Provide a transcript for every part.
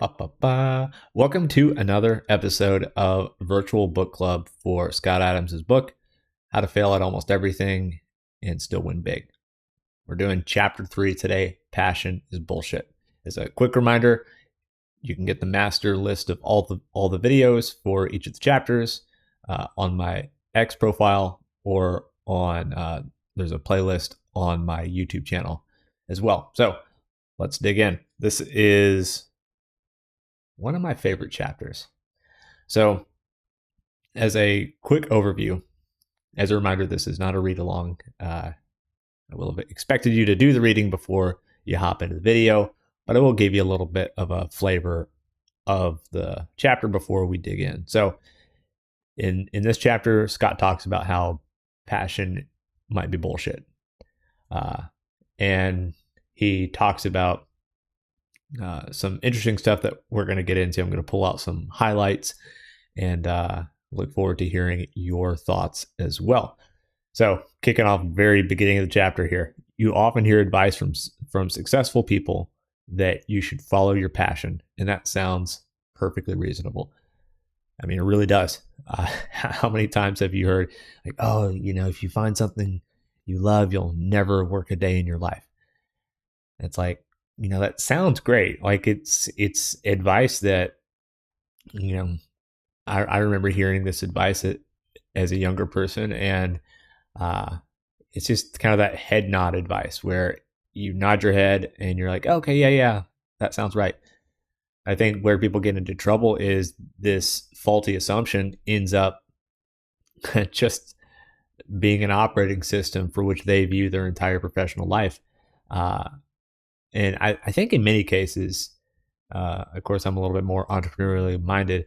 Ba-ba-ba. Welcome to another episode of Virtual Book Club for Scott Adams' book, How to Fail at Almost Everything and Still Win Big. We're doing chapter 3 today, Passion is Bullshit. As a quick reminder, you can get the master list of all the videos for each of the chapters on my X profile or on there's a playlist on my YouTube channel as well. So let's dig in. This is one of my favorite chapters. So, as a quick overview, as a reminder, this is not a read along. I will have expected you to do the reading before you hop into the video, but I will give you a little bit of a flavor of the chapter before we dig in. So, in this chapter, Scott talks about how passion might be bullshit, and he talks about some interesting stuff that we're going to get into. I'm going to pull out some highlights and look forward to hearing your thoughts as well. So, kicking off very beginning of the chapter here, you often hear advice from successful people that you should follow your passion, and that sounds perfectly reasonable. I mean, it really does. How many times have you heard, like, oh, if you find something you love, you'll never work a day in your life? It's like, that sounds great. Like it's advice that, I remember hearing this advice as a younger person, and it's just kind of that head nod advice where you nod your head and you're like, okay, yeah, that sounds right. I think where people get into trouble is this faulty assumption ends up just being an operating system for which they view their entire professional life. And I think in many cases, of course, I'm a little bit more entrepreneurially minded.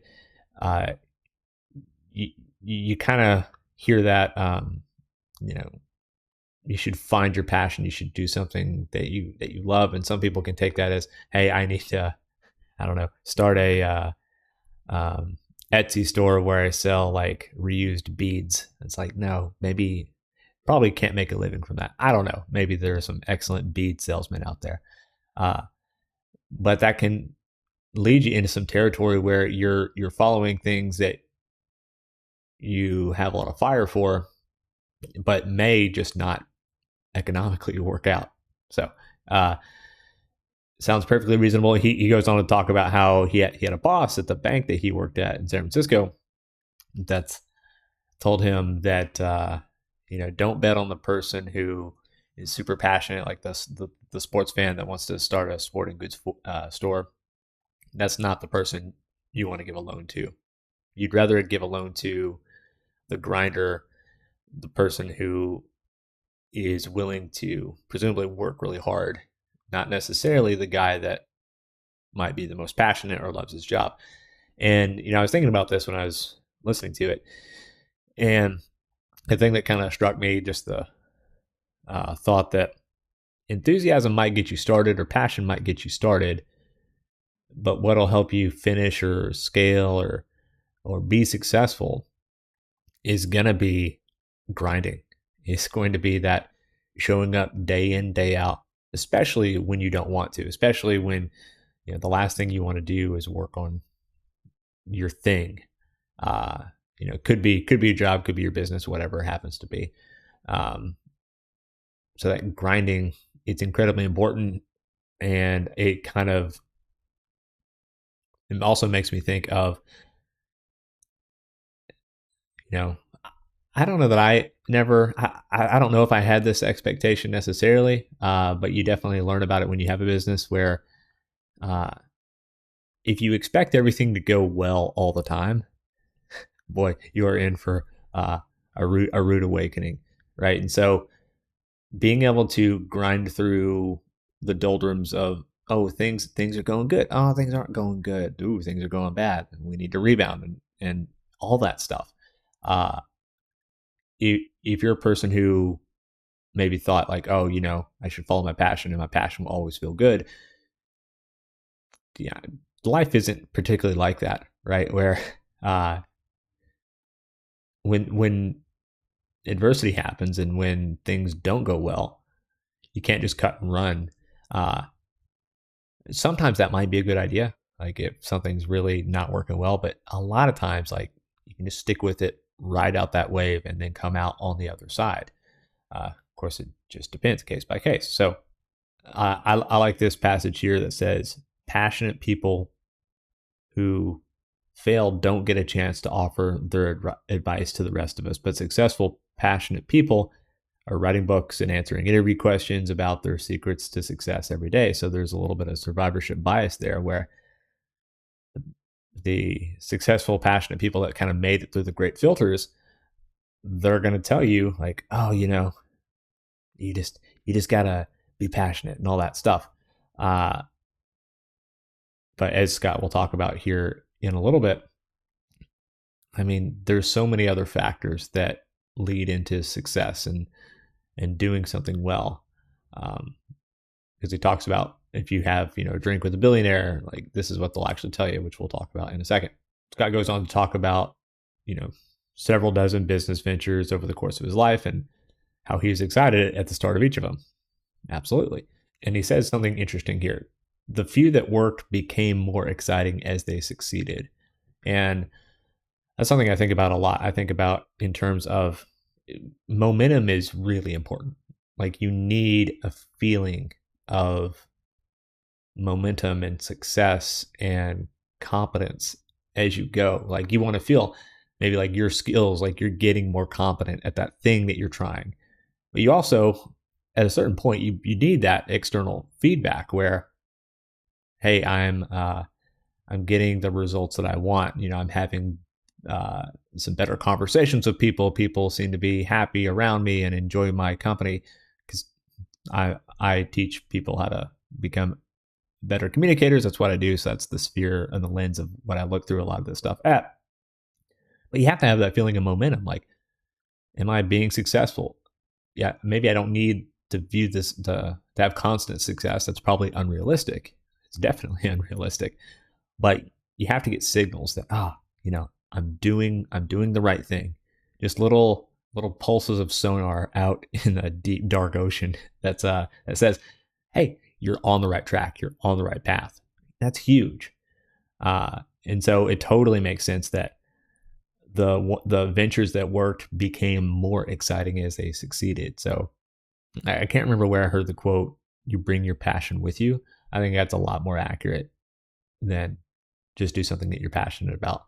You kind of hear that, you should find your passion. You should do something that you love. And some people can take that as, hey, I need to, I don't know, start a Etsy store where I sell like reused beads. It's like, no, maybe probably can't make a living from that. I don't know. Maybe there are some excellent bead salesmen out there. But that can lead you into some territory where you're following things that you have a lot of fire for, but may just not economically work out. So, sounds perfectly reasonable. He goes on to talk about how he had a boss at the bank that he worked at in San Francisco that's told him that don't bet on the person who is super passionate, like the sports fan that wants to start a sporting goods store. That's not the person you want to give a loan to. You'd rather give a loan to the grinder, the person who is willing to presumably work really hard, not necessarily the guy that might be the most passionate or loves his job. And, I was thinking about this when I was listening to it. And the thing that kind of struck me, just the thought that enthusiasm might get you started or passion might get you started, but what'll help you finish or scale or be successful is going to be grinding. It's going to be that showing up day in, day out, especially when you don't want to, especially when the last thing you want to do is work on your thing. Could be a job, could be your business, whatever it happens to be. So that grinding, it's incredibly important, and it also makes me think of, I don't know that I don't know if I had this expectation necessarily, but you definitely learn about it when you have a business where if you expect everything to go well all the time, boy, you are in for a rude awakening, right? And so being able to grind through the doldrums of, oh, things are going good. Oh, things aren't going good. Ooh, things are going bad. We need to rebound and all that stuff. If you're a person who maybe thought like, oh, I should follow my passion and my passion will always feel good. Yeah, life isn't particularly like that, right? Where when adversity happens and when things don't go well, you can't just cut and run. Sometimes that might be a good idea. like if something's really not working well. But a lot of times, like you can just stick with it, ride out that wave, and then come out on the other side. Of course, it just depends case by case. So I like this passage here that says, passionate people who fail don't get a chance to offer their advice to the rest of us, but successful, passionate people are writing books and answering interview questions about their secrets to success every day. So there's a little bit of survivorship bias there, where the successful, passionate people that kind of made it through the great filters, they're going to tell you like, oh, you just gotta be passionate and all that stuff. But as Scott will talk about here in a little bit, I mean, there's so many other factors that lead into success and doing something well. Because he talks about, if you have, a drink with a billionaire, like this is what they'll actually tell you, which we'll talk about in a second. Scott goes on to talk about, several dozen business ventures over the course of his life and how he was excited at the start of each of them. Absolutely. And he says something interesting here. The few that worked became more exciting as they succeeded. And that's something I think about a lot. I think about in terms of momentum is really important. Like you need a feeling of momentum and success and competence as you go. Like you want to feel maybe like your skills, like you're getting more competent at that thing that you're trying. But you also, at a certain point, you need that external feedback where, hey, I'm getting the results that I want. I'm having some better conversations with people. People seem to be happy around me and enjoy my company, because I teach people how to become better communicators. That's what I do. So that's the sphere and the lens of what I look through a lot of this stuff at. But you have to have that feeling of momentum. Like, am I being successful? Yeah, maybe I don't need to view this to have constant success. That's probably unrealistic. It's definitely unrealistic. But you have to get signals that, I'm doing the right thing. Just little pulses of sonar out in a deep dark ocean that says, hey, you're on the right track. You're on the right path. That's huge. And so it totally makes sense that the ventures that worked became more exciting as they succeeded. So I can't remember where I heard the quote, you bring your passion with you. I think that's a lot more accurate than just do something that you're passionate about.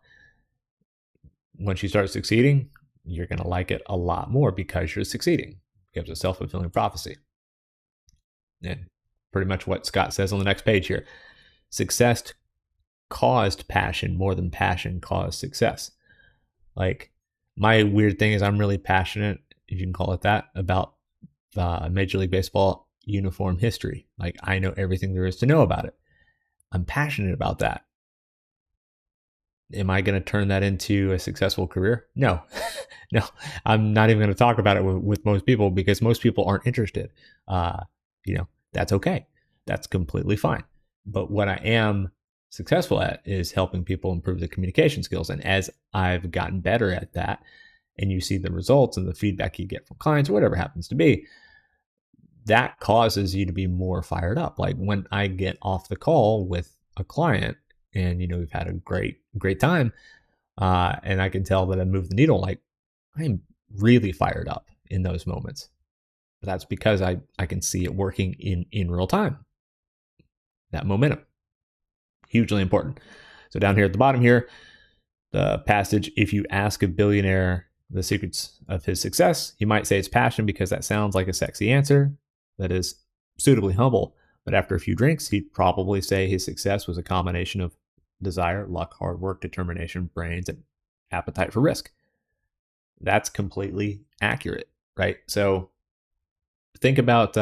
Once you start succeeding, you're going to like it a lot more because you're succeeding. It becomes a self-fulfilling prophecy. And pretty much what Scott says on the next page here. Success caused passion more than passion caused success. Like, my weird thing is I'm really passionate, if you can call it that, about Major League Baseball uniform history. Like, I know everything there is to know about it. I'm passionate about that. Am I going to turn that into a successful career? No. No, I'm not even going to talk about it with most people, because most people aren't interested. That's okay. That's completely fine. But what I am successful at is helping people improve their communication skills. And as I've gotten better at that, and you see the results and the feedback you get from clients, or whatever happens to be, that causes you to be more fired up. Like when I get off the call with a client and, we've had a great time, and I can tell that I moved the needle, like I'm really fired up in those moments. That's because I can see it working in real time. That momentum. Hugely important. So down here at the bottom here, the passage, if you ask a billionaire the secrets of his success, he might say it's passion, because that sounds like a sexy answer that is suitably humble. But after a few drinks, he'd probably say his success was a combination of desire, luck, hard work, determination, brains, and appetite for risk. That's completely accurate, right? So think about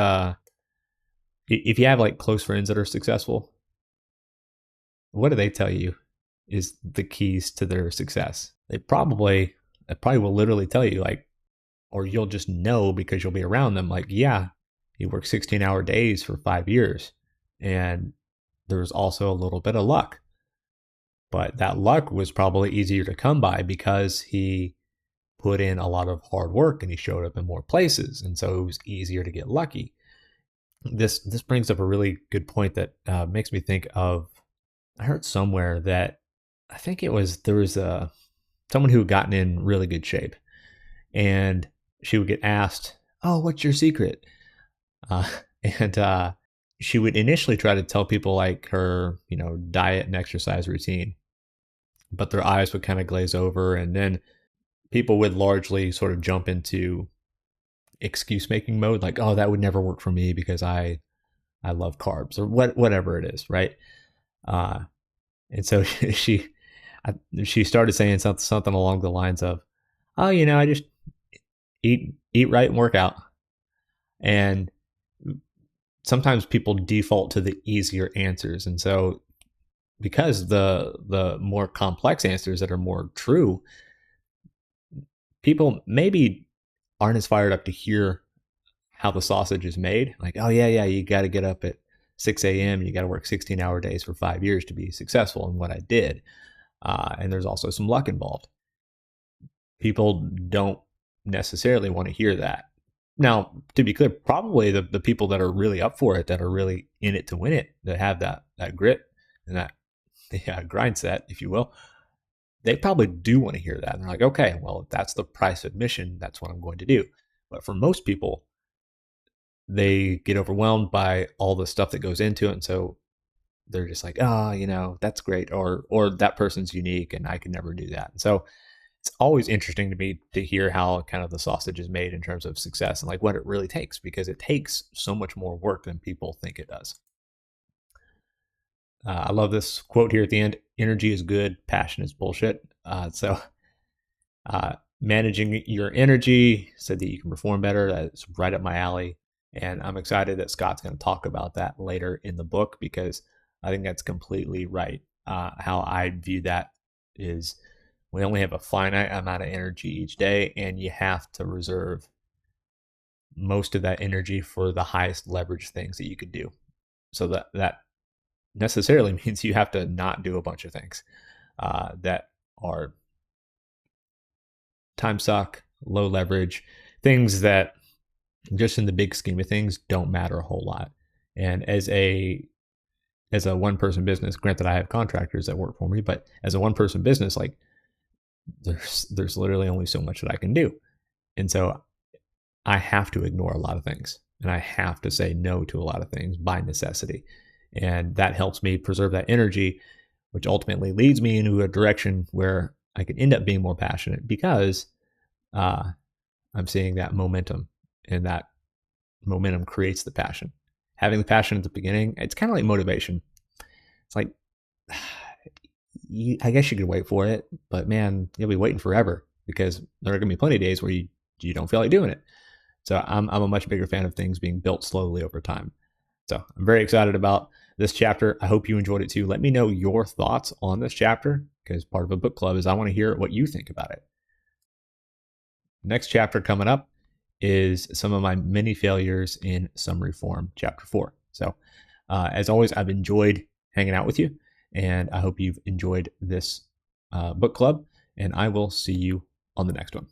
if you have like close friends that are successful, what do they tell you is the keys to their success? They probably will literally tell you, like, or you'll just know because you'll be around them, like, yeah, he worked 16-hour days for 5 years. And there's also a little bit of luck. But that luck was probably easier to come by because he put in a lot of hard work and he showed up in more places. And so it was easier to get lucky. This brings up a really good point that makes me think of I heard somewhere that I think there was someone who had gotten in really good shape, and she would get asked, "Oh, what's your secret?" Uh, and she would initially try to tell people like her, diet and exercise routine, but their eyes would kind of glaze over, and then people would largely sort of jump into excuse making mode, like, "Oh, that would never work for me because I love carbs," or whatever it is, right? Uh, and so she she started saying something along the lines of, "Oh, I just eat right and work out." And sometimes people default to the easier answers, and so because the more complex answers that are more true, people maybe aren't as fired up to hear how the sausage is made. Like, oh yeah, you got to get up at 6 a.m. You got to work 16-hour days for 5 years to be successful in what I did. And there's also some luck involved. People don't necessarily want to hear that. Now, to be clear, probably the people that are really up for it, that are really in it to win it, that have that grit and that grind set, if you will, they probably do want to hear that. And they're like, okay, well, if that's the price of admission, that's what I'm going to do. But for most people, they get overwhelmed by all the stuff that goes into it. And so they're just like, oh, that's great. Or that person's unique and I can never do that. And so it's always interesting to me to hear how kind of the sausage is made in terms of success and like what it really takes, because it takes so much more work than people think it does. I love this quote here at the end: energy is good, passion is bullshit. Managing your energy so that you can perform better, that's right up my alley. And I'm excited that Scott's going to talk about that later in the book, because I think that's completely right. How I view that is we only have a finite amount of energy each day, and you have to reserve most of that energy for the highest leverage things that you could do. So that necessarily means you have to not do a bunch of things that are time suck, low leverage, things that just in the big scheme of things don't matter a whole lot. And as a one person business, granted I have contractors that work for me, but as a one person business, like there's literally only so much that I can do. And so I have to ignore a lot of things, and I have to say no to a lot of things by necessity. And that helps me preserve that energy, which ultimately leads me into a direction where I can end up being more passionate, because I'm seeing that momentum, and that momentum creates the passion. Having the passion at the beginning, it's kind of like motivation. It's like, I guess you could wait for it, but man, you'll be waiting forever, because there are going to be plenty of days where you don't feel like doing it. So I'm a much bigger fan of things being built slowly over time. So I'm very excited about this chapter. I hope you enjoyed it too. Let me know your thoughts on this chapter, because part of a book club is I want to hear what you think about it. Next chapter coming up is some of my many failures in summary form, chapter 4. So as always, I've enjoyed hanging out with you, and I hope you've enjoyed this book club, and I will see you on the next one.